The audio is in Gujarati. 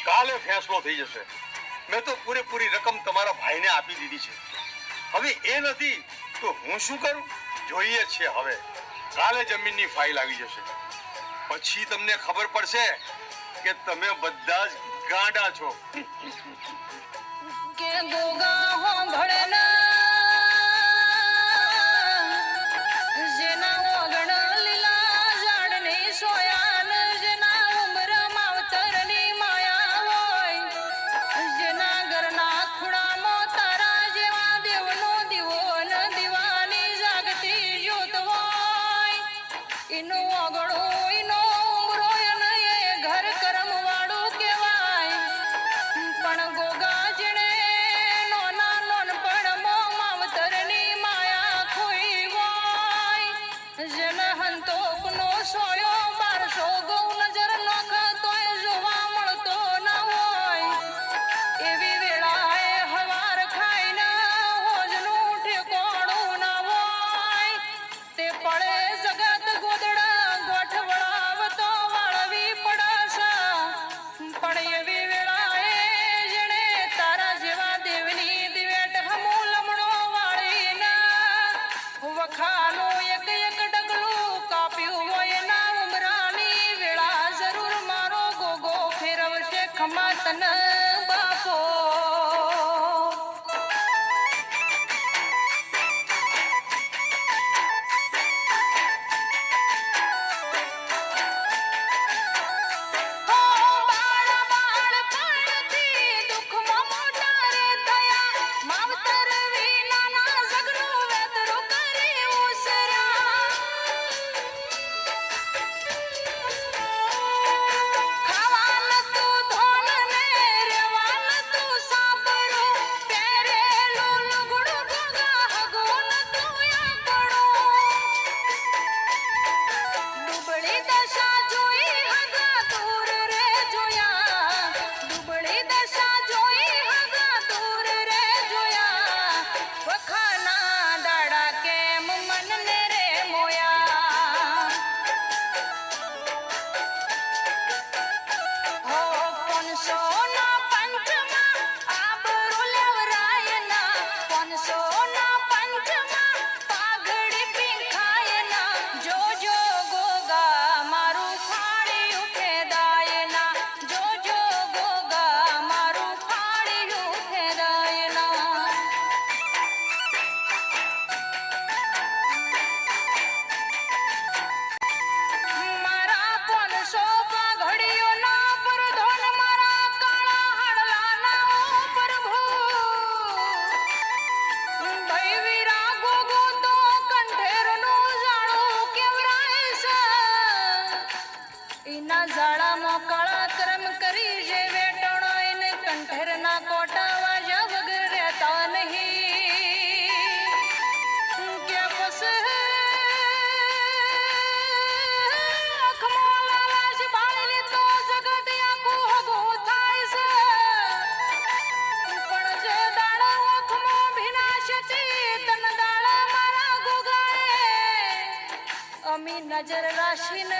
કાલે ફેસલો થઈ જશે. મેં તો પૂરેપૂરી રકમ તમારા ભાઈને આપી દીધી છે. હવે એ નથી તો હું શું કરું? જોઈએ છે હવે. કાલે જમીનની ફાઇલ આવી જશે, પછી તમને ખબર પડશે કે તમે બધા જ ગાંડા છો. કે ગોગા હો ભળના જેના ઓગણ લીલા ઝાડની સોયાન, જેના ઉમર માવતરની માયા હોય, જેના ઘરના ખૂણામાં તારા જેવા દેવનો દીવો ન દીવાની જાગતી જ્યોત હોય, એનો ઓગણો એનો ઉમરો એને એ ઘર કરમ વાળું કહેવાય. પણ ગોગા જેણે જેને હંતોકનો સોયો 1200 ગૌ નજર નોખતોય જોવા મળતો ના હોય, એવી વેળાએ હવાર ખાઈને હોજનું ઠેકોણું ના હોય, તે પડે જગત ગોદડા ગોઠવડાવતો વાળવી પડશે. પણ એવી વેળાએ જેણે તારા જેવા દેવની દિવેટ હમું લમણો વાળીને વખાનો એક ડગલું કાપ્યું હોય ના ઉમરાની વેળા જરૂર મારો ગોગો ફેરવશે ખમા તન બાપો. જાળામાં કાળા કરમ કરી જે વેટણો એને કંઠેરના કોટા વાજા વગર રહેતા નહીં. કે પછી આંખમાં લાલાશ બાળીને તો જગત આખું હગું થાય છે. પણ જે દાડા આંખમાં ભીનાશ તન દાડા મારા ગોગાએ અમી નજર રાશીને